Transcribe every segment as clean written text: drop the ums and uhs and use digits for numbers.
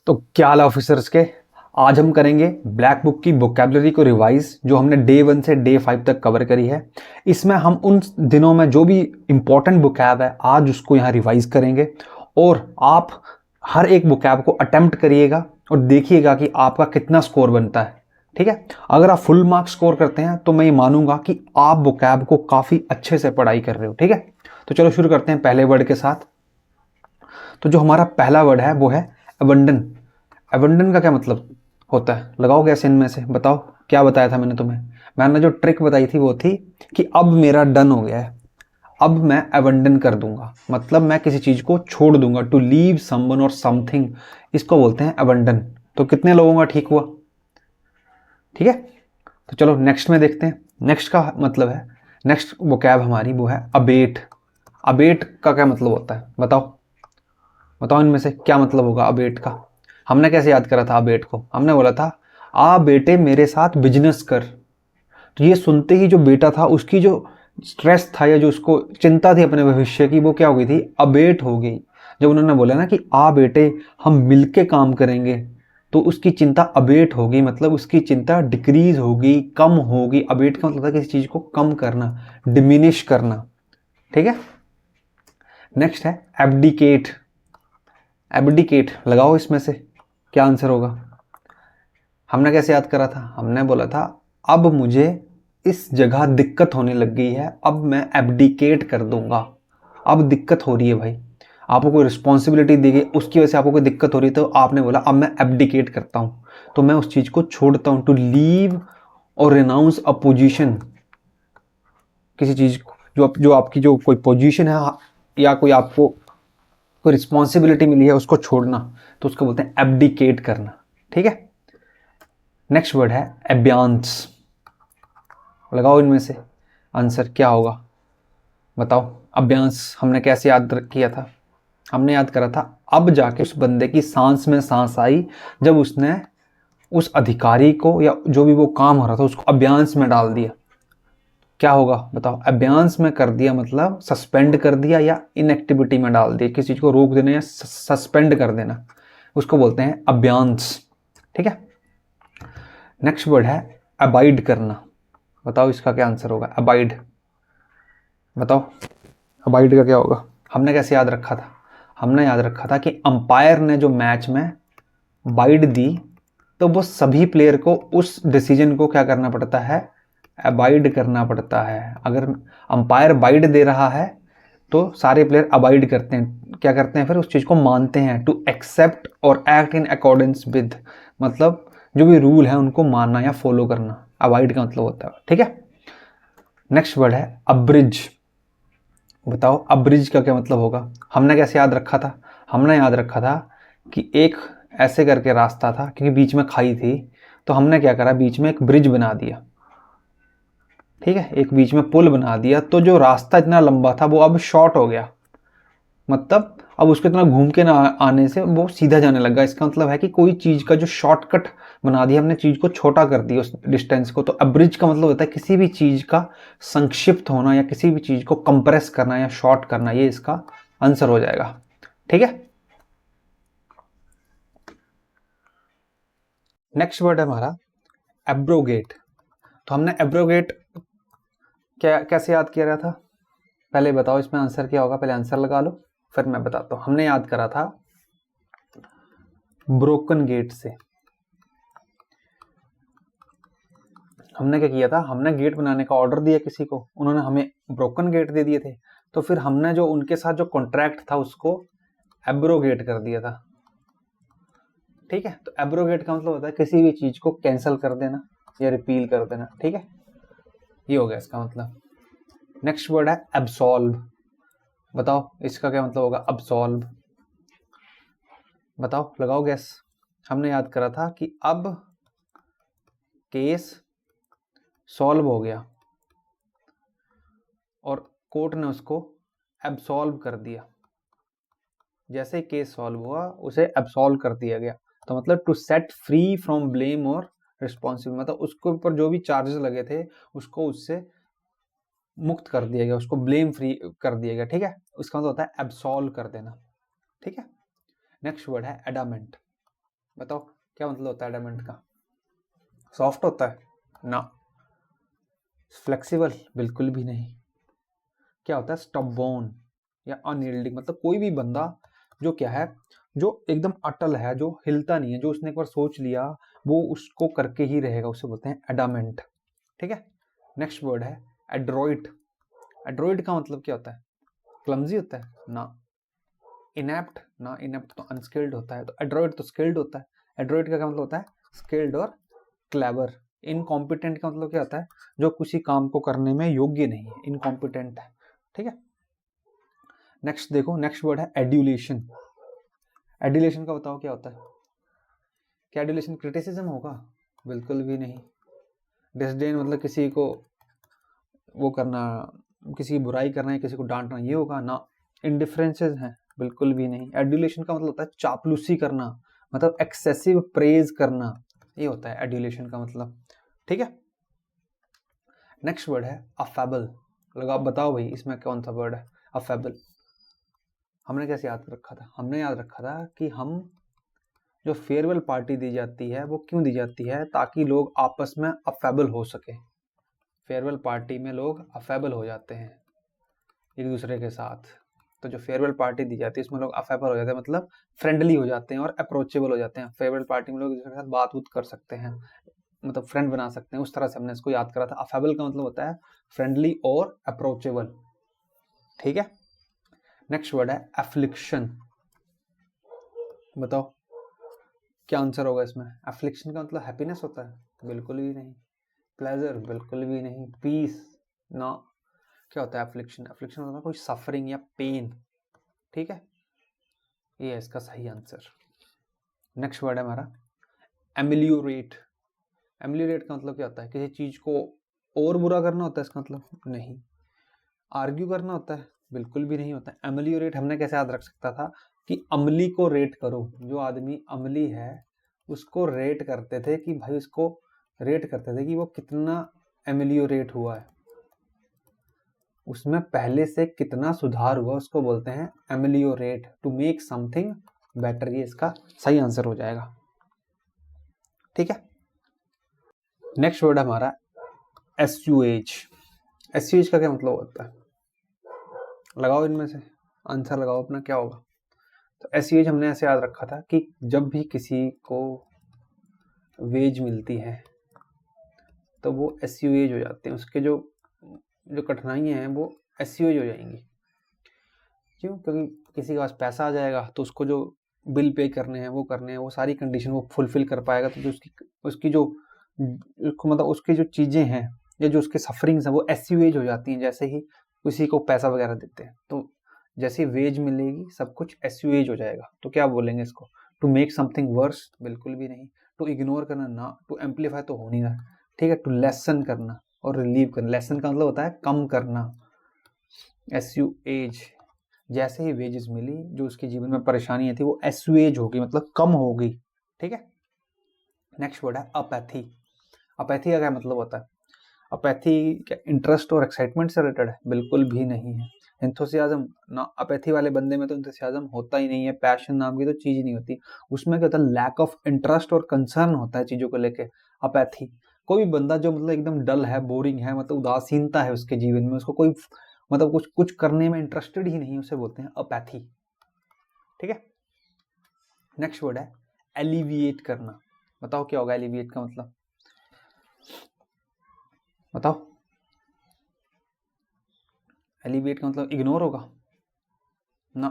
तो क्या हाल है ऑफिसर्स के। आज हम करेंगे ब्लैक बुक की वोकेबलरी को रिवाइज जो हमने डे 1 से डे 5 तक कवर करी है। इसमें हम उन दिनों में जो भी इंपॉर्टेंट वोकैब है आज उसको यहाँ रिवाइज करेंगे और आप हर एक वोकैब को अटेम्प्ट करिएगा और देखिएगा कि आपका कितना स्कोर बनता है। ठीक है, अगर आप फुल मार्क्स स्कोर करते हैं तो मैं ये मानूंगा कि आप वोकैब को काफ़ी अच्छे से पढ़ाई कर रहे हो। ठीक है, तो चलो शुरू करते हैं पहले वर्ड के साथ। तो जो हमारा पहला वर्ड है वो है अबंडन। अबंडन का क्या मतलब होता है, लगाओ गैस इनमें से, बताओ क्या बताया था मैंने तुम्हें। मैंने जो ट्रिक बताई थी वो थी कि अब मेरा डन हो गया है, अब मैं अबंडन कर दूंगा, मतलब मैं किसी चीज को छोड़ दूंगा। टू लीव समवन और समथिंग, इसको बोलते हैं अबंडन। तो कितने लोगों का ठीक हुआ? ठीक है, तो चलो नेक्स्ट में देखते हैं। नेक्स्ट का मतलब है, नेक्स्ट वोकैब हमारी वो है अबेट। अबेट का क्या मतलब होता है बताओ, बताओ इनमें से क्या मतलब होगा अबेट का। हमने कैसे याद करा था अबेट को? हमने बोला था आ बेटे मेरे साथ बिजनेस कर। तो ये सुनते ही जो बेटा था उसकी जो स्ट्रेस था या जो उसको चिंता थी अपने भविष्य की वो क्या हो गई थी, अबेट हो गई। जब उन्होंने बोला ना कि आ बेटे हम मिलके काम करेंगे, तो उसकी चिंता अबेट होगी, मतलब उसकी चिंता डिक्रीज होगी, कम होगी। अबेट का मतलब था किसी चीज को कम करना, डिमिनिश करना। ठीक है, नेक्स्ट है एब्डिकेट। एब्डिकेट लगाओ इसमें से क्या आंसर होगा। हमने कैसे याद करा था? हमने बोला था अब मुझे इस जगह दिक्कत होने लग गई है, अब मैं एब्डिकेट कर दूंगा। अब दिक्कत हो रही है भाई, आपको कोई रिस्पॉन्सिबिलिटी दी गई, उसकी वजह से आपको कोई दिक्कत हो रही है, तो आपने बोला अब मैं एब्डिकेट करता हूं, तो मैं उस चीज को छोड़ता हूं। टू लीव और रिनाउंस अ पोजिशन, किसी चीज को जो आपकी जो कोई पोजीशन है या कोई आपको कोई रिस्पॉन्सिबिलिटी मिली है उसको छोड़ना, तो उसको बोलते हैं एब्डिकेट करना। ठीक है, नेक्स्ट वर्ड है एब्यांस। लगाओ इनमें से आंसर क्या होगा, बताओ। अभ्यांस हमने कैसे याद किया था? हमने याद करा था अब जाके उस बंदे की सांस में सांस आई जब उसने उस अधिकारी को या जो भी वो काम हो रहा था उसको अभ्यांस में डाल दिया। क्या होगा बताओ, अभ्यांस में कर दिया मतलब सस्पेंड कर दिया या इनएक्टिविटी में डाल दिया, किसी चीज को रोक देना या सस्पेंड कर देना, उसको बोलते हैं अभ्यांस। ठीक है, नेक्स्ट वर्ड है अबाइड करना। बताओ इसका क्या आंसर होगा, अबाइड। बताओ अबाइड का क्या होगा। हमने कैसे याद रखा था? हमने याद रखा था कि अंपायर ने जो मैच में बाइड दी तो वो सभी प्लेयर को उस डिसीजन को क्या करना पड़ता है, अबाइड करना पड़ता है। अगर अंपायर बाइड दे रहा है तो सारे प्लेयर अबाइड करते हैं, क्या करते हैं फिर उस चीज को मानते हैं। टू एक्सेप्ट और एक्ट इन अकॉर्डेंस विद, मतलब जो भी रूल है उनको मानना या फॉलो करना, अबाइड का मतलब होता है। ठीक है, नेक्स्ट वर्ड है अब्रिज। बताओ अब्रिज का क्या मतलब होगा। हमने कैसे याद रखा था? हमने याद रखा था कि एक ऐसे करके रास्ता था क्योंकि बीच में खाई थी, तो हमने क्या करा, बीच में एक ब्रिज बना दिया। ठीक है, एक बीच में पुल बना दिया, तो जो रास्ता इतना लंबा था वो अब शॉर्ट हो गया, मतलब अब उसको इतना घूम के ना आने से वो सीधा जाने लगा। इसका मतलब है कि कोई चीज का जो शॉर्टकट बना दिया हमने, चीज को छोटा कर दिया उस डिस्टेंस को। तो अब्रिज का मतलब होता है किसी भी चीज का संक्षिप्त होना या किसी भी चीज को कंप्रेस करना या शॉर्ट करना, ये इसका आंसर हो जाएगा। ठीक है, नेक्स्ट वर्ड है हमारा एब्रोगेट। तो हमने एब्रोगेट क्या कैसे याद किया गया था, पहले बताओ इसमें आंसर क्या होगा, पहले आंसर लगा लो फिर मैं बताता हूँ। हमने याद करा था ब्रोकन गेट से। हमने क्या किया था, हमने गेट बनाने का ऑर्डर दिया किसी को, उन्होंने हमें ब्रोकन गेट दे दिए थे, तो फिर हमने जो उनके साथ जो कॉन्ट्रैक्ट था उसको एब्रोगेट कर दिया था। ठीक है, तो एब्रोगेट का मतलब होता है किसी भी चीज को कैंसिल कर देना या रिपील कर देना। ठीक है, ये हो गया इसका मतलब। नेक्स्ट वर्ड है एब्सॉल्व। बताओ इसका क्या मतलब होगा, अब्सॉल्व। बताओ लगाओ गैस। हमने याद करा था कि अब केस सॉल्व हो गया और कोर्ट ने उसको एब्सॉल्व कर दिया। जैसे केस सॉल्व हुआ उसे एब्सॉल्व कर दिया गया, तो मतलब to set free from blame और रिस्पॉन्सिबल, मतलब उसके ऊपर जो भी चार्जेस लगे थे उसको उससे मुक्त कर दिया गया, उसको ब्लेम फ्री कर दिया गया। ठीक है, उसका मतलब होता है एब्सॉल्व कर देना। ठीक है, नेक्स्ट वर्ड है एडामेंट। बताओ क्या मतलब होता है एडामेंट का? सॉफ्ट होता है ना। फ्लेक्सिबल बिल्कुल भी नहीं। क्या होता है? स्टबबोर्न या अनयील्डिंग। मतलब कोई भी बंदा जो क्या है, जो एकदम अटल है, जो हिलता नहीं है, जो उसने एक बार सोच लिया वो उसको करके ही रहेगा, उसे बोलते हैं एडामेंट। ठीक है। नेक्स्ट वर्ड है एड्रॉइट। एड्रॉइट का मतलब क्या होता है? क्लमजी होता है ना। इनएप्ट ना, इनएप्ट तो अनस्किल्ड होता है, तो एड्रॉइड तो स्किल्ड होता है। एड्रॉइड का क्या मतलब होता है? स्किल्ड और क्लेवर। इनकॉम्पिटेंट का मतलब क्या होता है? जो किसी काम को करने में योग्य नहीं है, इनकॉम्पिटेंट है। ठीक है। नेक्स्ट देखो, नेक्स्ट वर्ड है एड्यूलेशन। एड्यूलेशन का बताओ क्या होता है? क्या एड्यूलेशन क्रिटिसिज्म होगा? बिल्कुल भी नहीं। डिसडेन मतलब किसी को वो करना, किसी की बुराई करना है, किसी को डांटना, ये होगा ना। इंडिफरेंसेस हैं? बिल्कुल भी नहीं। एड्यूलेशन का मतलब होता है चापलूसी करना, मतलब एक्सेसिव प्रेज करना, ये होता है एड्यूलेशन का मतलब। ठीक है। नेक्स्ट वर्ड है अफेबल। लगा बताओ भाई इसमें कौन सा वर्ड है अफेबल? हमने कैसे याद रखा था? हमने याद रखा था कि हम जो फेयरवेल पार्टी दी जाती है वो क्यों दी जाती है? ताकि लोग आपस में अफेबल हो सके। फेयरवेल पार्टी में लोग अफेबल हो जाते हैं एक दूसरे के साथ। तो जो फेयरवेल पार्टी दी जाती है उसमें लोग अफेबल हो जाते हैं, मतलब फ्रेंडली हो जाते हैं और अप्रोचेबल हो जाते हैं। फेयरवेल पार्टी में लोग एक दूसरे के साथ बात उत कर सकते हैं, मतलब फ्रेंड बना सकते हैं। उस तरह से हमने इसको याद करा था। अफेबल का मतलब होता है फ्रेंडली और अप्रोचेबल। ठीक है। नेक्स्ट वर्ड है एफ्लिक्शन। बताओ क्या आंसर होगा इसमें? एफ्लिक्शन का मतलब हैप्पीनेस होता है? बिल्कुल भी नहीं। प्लेजर? बिल्कुल भी नहीं। पीस? ना। क्या होता है एफ्लिक्शन? एफ्लिक्शन होता है कोई सफरिंग या पेन। ठीक है, ये है इसका सही आंसर। नेक्स्ट वर्ड है हमारा एमिलियोरेट। एमिलियोरेट का मतलब क्या होता है? किसी चीज को और बुरा करना होता है इसका मतलब? नहीं। आर्ग्यू करना होता है? बिल्कुल भी नहीं होता है। एमिलियोरेट हमने कैसे याद रख सकता था कि अमली को रेट करो। जो आदमी अमली है उसको रेट करते थे कि भाई, उसको रेट करते थे कि वो कितना एमिलियोरेट हुआ है, उसमें पहले से कितना सुधार हुआ, उसको बोलते हैं ameliorate, to make something better. ये इसका सही आंसर हो जाएगा। ठीक है। नेक्स्ट वर्ड हमारा एसयूएच। एसयूएच का क्या मतलब होता है? लगाओ इनमें से आंसर लगाओ अपना, क्या होगा? तो एसयूएच हमने ऐसे याद रखा था कि जब भी किसी को वेज मिलती है तो वो एसयूएच हो जाते हैं, उसके जो जो कठिनाइयां हैं वो एसयूएच हो जाएंगी। क्यों? क्योंकि किसी के पास पैसा आ जाएगा तो उसको जो बिल पे करने हैं, वो करने हैं, वो सारी कंडीशन वो फुलफिल कर पाएगा। तो जो उसकी उसकी जो उसको मतलब उसकी जो चीज़ें हैं या जो उसके सफरिंग्स हैं वो एसयूएज हो जाती हैं जैसे ही किसी को पैसा वगैरह देते हैं। तो जैसे वेज मिलेगी सब कुछ एसयूएज हो जाएगा। तो क्या बोलेंगे इसको? To make something worse? बिल्कुल भी नहीं। टू इग्नोर करना? ना। टू एम्पलीफाई तो हो नहीं रहा। ठीक है। टू लेसन करना और रिलीव करना। लेसन का मतलब होता है कम करना। एसयूएज। जैसे ही वेजेस मिली, जो उसके जीवन में परेशानियां थी वो एसयूएज होगी, मतलब कम होगी। ठीक है। नेक्स्ट वर्ड है अपैथी। अपैथी का क्या मतलब होता है? अपैथी क्या इंटरेस्ट और एक्साइटमेंट से रिलेटेड है? बिल्कुल भी नहीं है। एंथुसियाज्म ना। अपैथी वाले बंदे में तो एंथुसियाज्म होता ही नहीं है, पैशन नाम की तो चीज नहीं होती। उसमें क्या होता है? लैक ऑफ इंटरेस्ट और कंसर्न होता है चीजों को लेके। अपैथी कोई भी बंदा जो मतलब एकदम डल है, बोरिंग है, मतलब उदासीनता है उसके जीवन में, उसको कोई मतलब कुछ कुछ करने में इंटरेस्टेड ही नहीं, उसे बोलते हैं अपैथी। ठीक है। नेक्स्ट वर्ड है एलिविएट करना। बताओ क्या होगा एलिविएट का मतलब? बताओ। एलिविएट का मतलब इग्नोर होगा? ना।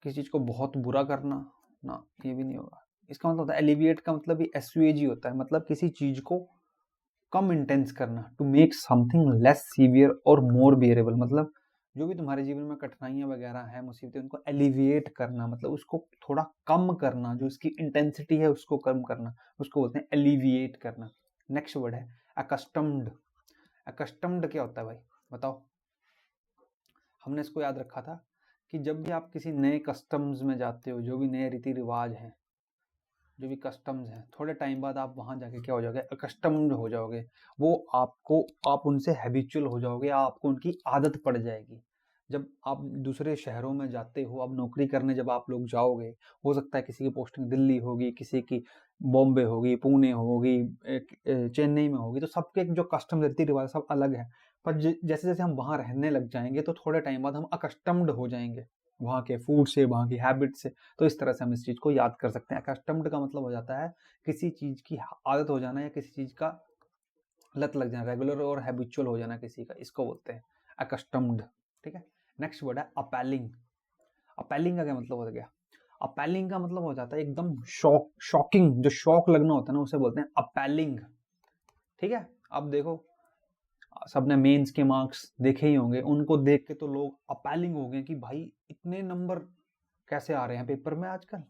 किसी चीज को बहुत बुरा करना? ना, ये भी नहीं होगा। इसका मतलब होता है एलिविएट का मतलब भी एसयूएज ही होता है, मतलब किसी चीज को कम इंटेंस करना। To make something less severe और मोर बियरेबल। मतलब जो भी तुम्हारे जीवन में कठिनाइयां वगैरह हैं, मुसीबतें, उनको एलिविएट करना, मतलब उसको थोड़ा कम करना, जो उसकी इंटेंसिटी है उसको कम करना, उसको बोलते हैं एलिविएट करना। नेक्स्ट वर्ड है अकस्टम्ड। अकस्टम्ड क्या होता है भाई? बताओ। हमने इसको याद रखा था कि जब भी आप किसी नए कस्टम्स में जाते हो, जो भी नए रीति रिवाज हैं, जो भी कस्टम्स हैं, थोड़े टाइम बाद आप वहां जाके क्या हो जाओगे? अकस्टम्ड हो जाओगे। वो आपको, आप उनसे हैबिचुअल हो जाओगे, आपको उनकी आदत पड़ जाएगी। जब आप दूसरे शहरों में जाते हो, अब नौकरी करने जब आप लोग जाओगे, हो सकता है किसी की पोस्टिंग दिल्ली होगी, किसी की बॉम्बे होगी, पुणे होगी, चेन्नई में होगी, तो सबके जो कस्टम रीति रिवाज सब अलग है। पर जैसे जैसे हम वहाँ रहने लग जाएंगे तो थोड़े टाइम बाद हम अकस्टम्ड हो जाएंगे वहाँ के फूड से, वहाँ की हैबिट से। तो इस तरह से हम इस चीज़ को याद कर सकते हैं। अकस्टम्ड का मतलब हो जाता है किसी चीज़ की आदत हो जाना या किसी चीज़ का लत लग जाना, रेगुलर और हैबिचुअल हो जाना किसी का, इसको बोलते हैं अकस्टम्ड। ठीक है। नेक्स्ट वर्ड है अपैलिंग। अपैलिंग का क्या मतलब हो गया? अपैलिंग का मतलब हो जाता है एकदम शॉकिंग, जो शॉक लगना होता है ना, उसे बोलते हैं अपैलिंग। ठीक है। अब देखो, सबने मेंस के मार्क्स देखे ही होंगे, उनको देख के तो लोग अपैलिंग हो गए कि भाई इतने नंबर कैसे आ रहे हैं पेपर में आजकल।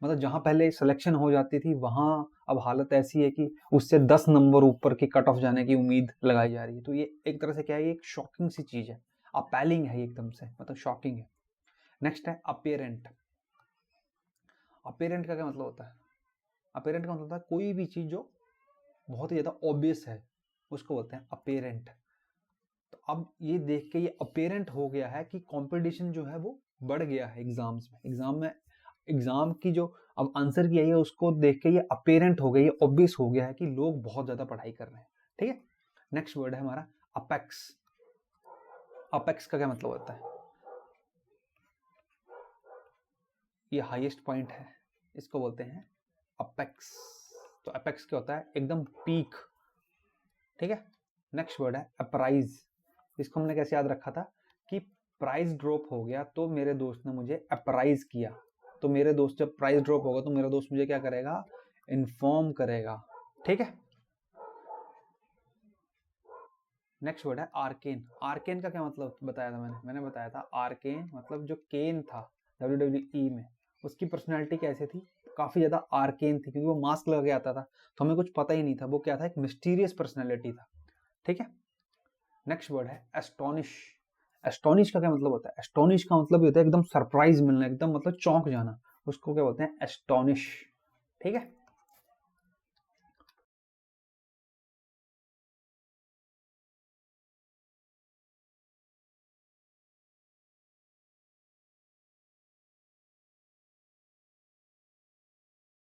मतलब जहां पहले सिलेक्शन हो जाती थी वहां अब हालत ऐसी है कि उससे 10 नंबर ऊपर की कट ऑफ जाने की उम्मीद लगाई जा रही है। तो ये एक तरह से क्या है, ये एक शॉकिंग सी चीज है, अपैलिंग है एकदम से, मतलब शॉकिंग है। नेक्स्ट है अपेरेंट। अपेरेंट का क्या मतलब होता है? अपेरेंट का मतलब होता है कोई भी चीज जो बहुत ही ज्यादा ऑब्वियस है, उसको बोलते हैं अपेरेंट। तो अब ये देख के ये अपेरेंट हो गया है कि कंपटीशन जो है वो बढ़ गया है एग्जाम्स में। एग्जाम की जो अब आंसर किया है उसको देख के ये अपेरेंट हो गया, ये ऑब्वियस हो गया है कि लोग बहुत ज्यादा पढ़ाई कर रहे हैं। ठीक है। नेक्स्ट वर्ड है हमारा अपेक्स। अपेक्स का क्या मतलब होता है? ये हाईएस्ट पॉइंट है, इसको बोलते हैं अपेक्स। तो अपेक्स क्या होता है? एकदम पीक। ठीक है। नेक्स्ट वर्ड है अप्राइज। इसको हमने कैसे याद रखा था कि प्राइस ड्रॉप हो गया तो मेरे दोस्त ने मुझे अप्राइज किया। तो मेरे दोस्त, जब प्राइस ड्रॉप होगा तो मेरा दोस्त मुझे क्या करेगा? इन्फॉर्म करेगा। ठीक है। नेक्स्ट वर्ड है आर्केन। आर्केन का क्या मतलब बताया था मैंने बताया था आर्केन मतलब जो केन था WWE में, उसकी पर्सनैलिटी कैसे थी? काफी ज्यादा आर्केन थी, क्योंकि वो मास्क लगा के आता था तो हमें कुछ पता ही नहीं था वो क्या था, एक मिस्टीरियस पर्सनैलिटी था। ठीक है। नेक्स्ट वर्ड है एस्टोनिश। एस्टोनिश का क्या मतलब होता है? एस्टोनिश का मतलब होता है एकदम सरप्राइज मिलना, एकदम मतलब चौंक जाना, उसको क्या बोलते हैं? एस्टोनिश। ठीक है।